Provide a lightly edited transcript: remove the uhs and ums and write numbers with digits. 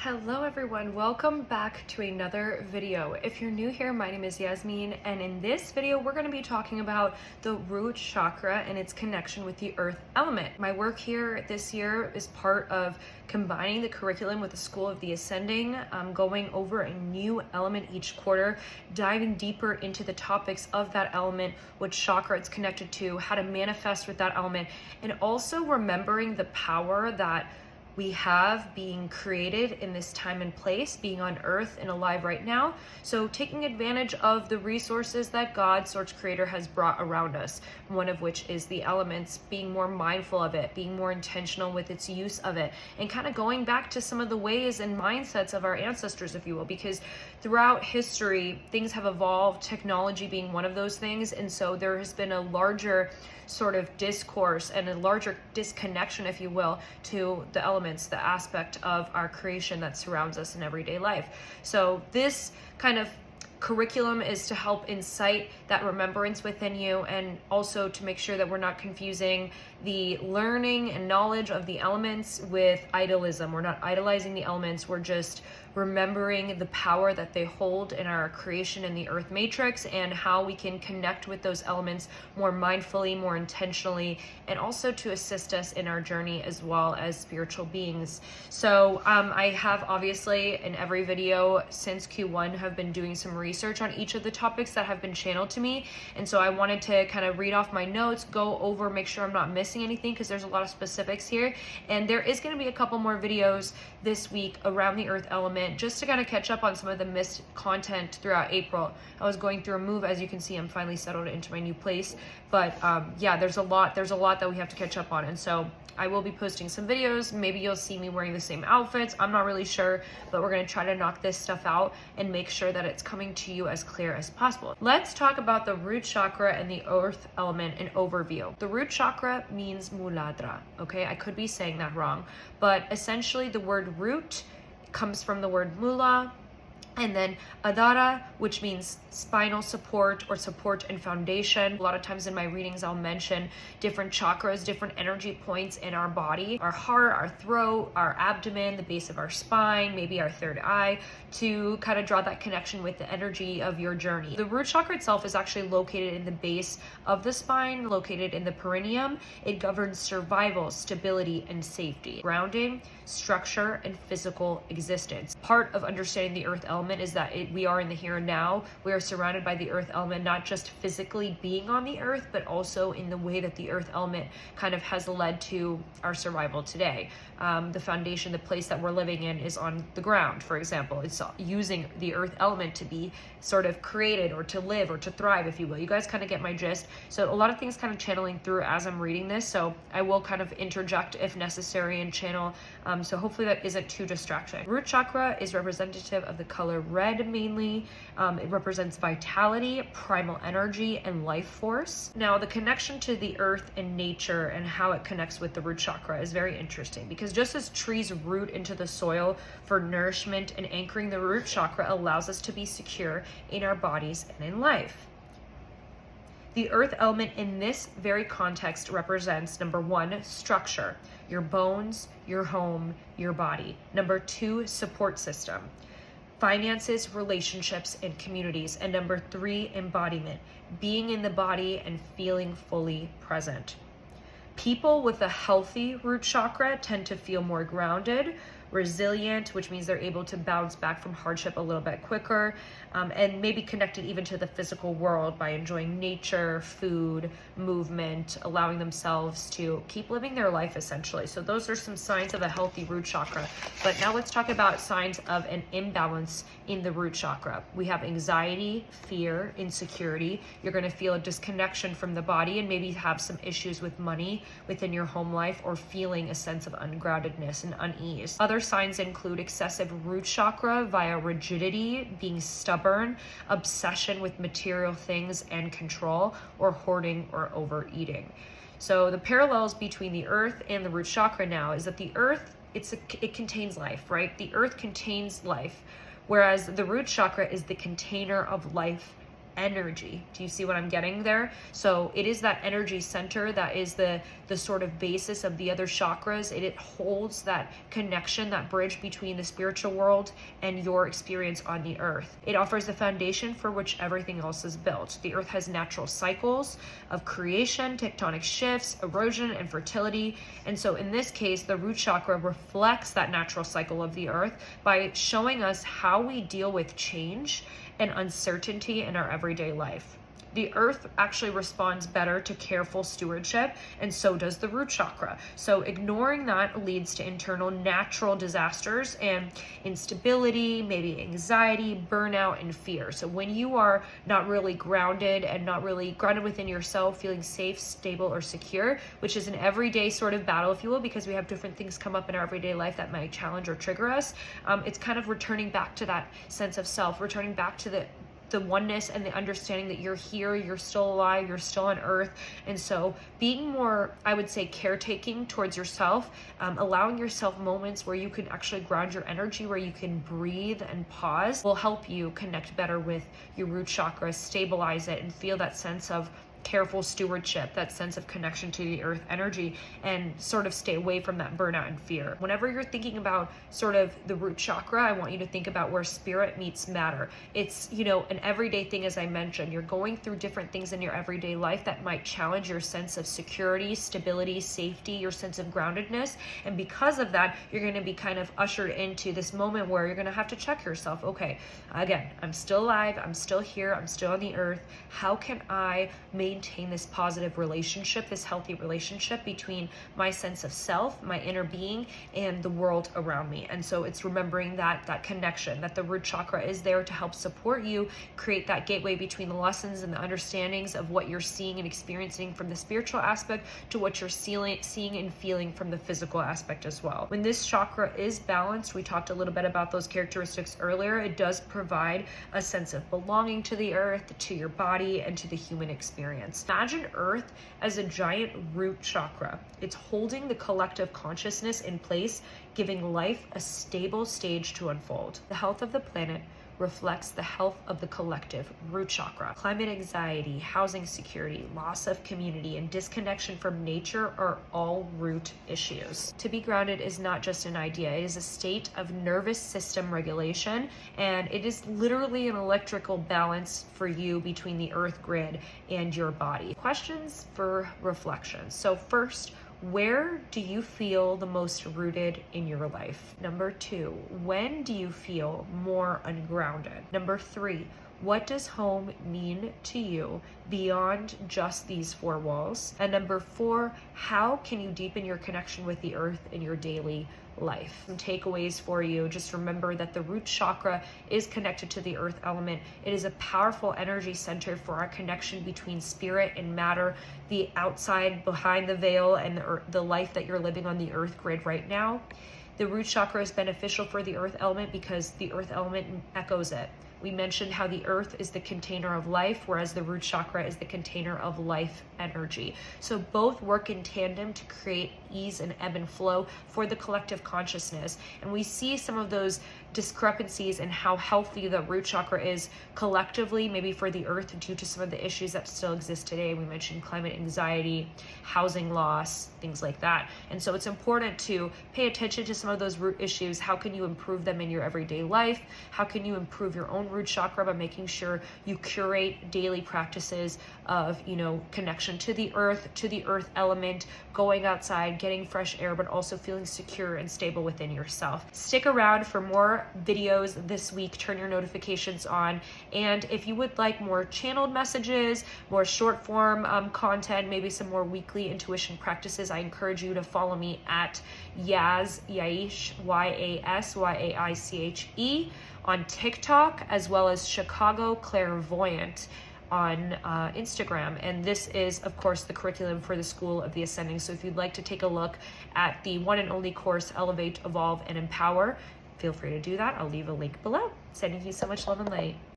Hello everyone, welcome back to another video. If you're new here, my name is Yasmin, and in this video we're going to be talking about the root chakra and its connection with the earth element. My work here this year is part of combining the curriculum with the School of the Ascending, going over a new element each quarter, diving deeper into the topics of that element, what chakra it's connected to, how to manifest with that element, and also remembering the power that we have being created in this time and place, being on earth and alive right now. So taking advantage of the resources that God, Source Creator, has brought around us, one of which is the elements, being more mindful of it, being more intentional with its use of it, and kind of going back to some of the ways and mindsets of our ancestors, if you will, because throughout history, things have evolved, technology being one of those things. And so there has been a larger sort of discourse and a larger disconnection, if you will, to the elements, the aspect of our creation that surrounds us in everyday life. So this kind of curriculum is to help incite that remembrance within you, and also to make sure that we're not confusing the learning and knowledge of the elements with idolism. We're not idolizing the elements, we're just remembering the power that they hold in our creation in the earth matrix, and how we can connect with those elements more mindfully, more intentionally, and also to assist us in our journey as well as spiritual beings. So I have obviously in every video since Q1 have been doing some research on each of the topics that have been channeled to me, and so I wanted to kind of read off my notes, go over, make sure I'm not missing anything, because there's a lot of specifics here. And there is going to be a couple more videos this week around the earth element, just to kind of catch up on some of the missed content throughout April. I was going through a move, as you can see. I'm finally settled into my new place, but yeah, there's a lot that we have to catch up on, and so I will be posting some videos. Maybe you'll see me wearing the same outfits, I'm not really sure, but we're going to try to knock this stuff out and make sure that it's coming to you as clear as possible. Let's talk about the root chakra and the earth element in overview. The root chakra means muladra, okay? I could be saying that wrong, but essentially the word root comes from the word mula, and then adara, which means spinal support or support and foundation. A lot of times in my readings, I'll mention different chakras, different energy points in our body, our heart, our throat, our abdomen, the base of our spine, maybe our third eye, to kind of draw that connection with the energy of your journey. The root chakra itself is actually located in the base of the spine, located in the perineum. It governs survival, stability, and safety, grounding, structure, and physical existence. Part of understanding the earth element is that we are in the here and now. We are surrounded by the earth element, not just physically being on the earth, but also in the way that the earth element kind of has led to our survival today. The foundation, the place that we're living in, is on the ground, for example. It's using the earth element to be sort of created, or to live, or to thrive, if you will. You guys kind of get my gist. So a lot of things kind of channeling through as I'm reading this, so I will kind of interject if necessary and channel, so hopefully that isn't too distracting. Root chakra is representative of the color red mainly. It represents vitality, primal energy, and life force. Now, the connection to the earth and nature and how it connects with the root chakra is very interesting, because just as trees root into the soil for nourishment, and anchoring the root chakra allows us to be secure in our bodies and in life. The earth element in this very context represents, number one, structure, your bones, your home, your body. Number two, support system, finances, relationships, and communities. And number three, embodiment, being in the body and feeling fully present. People with a healthy root chakra tend to feel more grounded, resilient, which means they're able to bounce back from hardship a little bit quicker, and maybe connected even to the physical world by enjoying nature, food, movement, allowing themselves to keep living their life, essentially. So those are some signs of a healthy root chakra. But now let's talk about signs of an imbalance in the root chakra. We have anxiety, fear, insecurity. You're going to feel a disconnection from the body, and maybe have some issues with money within your home life, or feeling a sense of ungroundedness and unease. Other signs include excessive root chakra via rigidity, being stubborn, obsession with material things and control, or hoarding or overeating. So the parallels between the earth and the root chakra now is that the earth, it contains life, right? The earth contains life, whereas the root chakra is the container of life energy. Do you see what I'm getting there? So it is that energy center that is the sort of basis of the other chakras. It holds that connection, that bridge between the spiritual world and your experience on the earth. It offers the foundation for which everything else is built. The earth has natural cycles of creation, tectonic shifts, erosion, and fertility. And so in this case, the root chakra reflects that natural cycle of the earth by showing us how we deal with change and uncertainty in our everyday life. The earth actually responds better to careful stewardship, and so does the root chakra. So ignoring that leads to internal natural disasters and instability, maybe anxiety, burnout, and fear. So when you are not really grounded and not really grounded within yourself, feeling safe, stable, or secure, which is an everyday sort of battle, if you will, because we have different things come up in our everyday life that might challenge or trigger us, it's kind of returning back to that sense of self, returning back to the oneness and the understanding that you're here, you're still alive, you're still on earth. And so being more, I would say, caretaking towards yourself, allowing yourself moments where you can actually ground your energy, where you can breathe and pause, will help you connect better with your root chakra, stabilize it, and feel that sense of careful stewardship, that sense of connection to the earth energy, and sort of stay away from that burnout and fear. Whenever you're thinking about sort of the root chakra, I want you to think about where spirit meets matter. It's, an everyday thing, as I mentioned. You're going through different things in your everyday life that might challenge your sense of security, stability, safety, your sense of groundedness. And because of that, you're going to be kind of ushered into this moment where you're going to have to check yourself. Okay, again, I'm still alive, I'm still here, I'm still on the earth. How can I maintain this positive relationship, this healthy relationship between my sense of self, my inner being, and the world around me? And so it's remembering that connection, that the root chakra is there to help support you create that gateway between the lessons and the understandings of what you're seeing and experiencing from the spiritual aspect to what you're seeing and feeling from the physical aspect as well. When this chakra is balanced, we talked a little bit about those characteristics earlier, it does provide a sense of belonging to the earth, to your body, and to the human experience. Imagine Earth as a giant root chakra. It's holding the collective consciousness in place, giving life a stable stage to unfold. The health of the planet reflects the health of the collective root chakra. Climate anxiety, housing security, loss of community, and disconnection from nature are all root issues. To be grounded is not just an idea, it is a state of nervous system regulation, and it is literally an electrical balance for you between the earth grid and your body. Questions for reflection. So first, where do you feel the most rooted in your life? Number 2, when do you feel more ungrounded? Number 3, what does home mean to you beyond just these 4 walls? And number 4, how can you deepen your connection with the earth in your daily life? Some takeaways for you. Just remember that the root chakra is connected to the earth element. It is a powerful energy center for our connection between spirit and matter, the outside, behind the veil, and the life that you're living on the earth grid right now. The root chakra is beneficial for the earth element because the earth element echoes it. We mentioned how the earth is the container of life, whereas the root chakra is the container of life energy. So both work in tandem to create ease and ebb and flow for the collective consciousness. And we see some of those discrepancies in how healthy the root chakra is collectively, maybe for the earth, due to some of the issues that still exist today. We mentioned climate anxiety, housing loss, things like that. And so it's important to pay attention to some of those root issues. How can you improve them in your everyday life? How can you improve your own root chakra by making sure you curate daily practices of, connection to the earth element, going outside, getting fresh air, but also feeling secure and stable within yourself. Stick around for more videos this week. Turn your notifications on. And if you would like more channeled messages, more short form content, maybe some more weekly intuition practices, I encourage you to follow me at Yaiche, YASYAICHE on TikTok, as well as Chicago Clairvoyant on Instagram. And this is, of course, the curriculum for the School of the Ascending. So if you'd like to take a look at the one and only course, Elevate, Evolve, and Empower, feel free to do that. I'll leave a link below. Sending you so much love and light.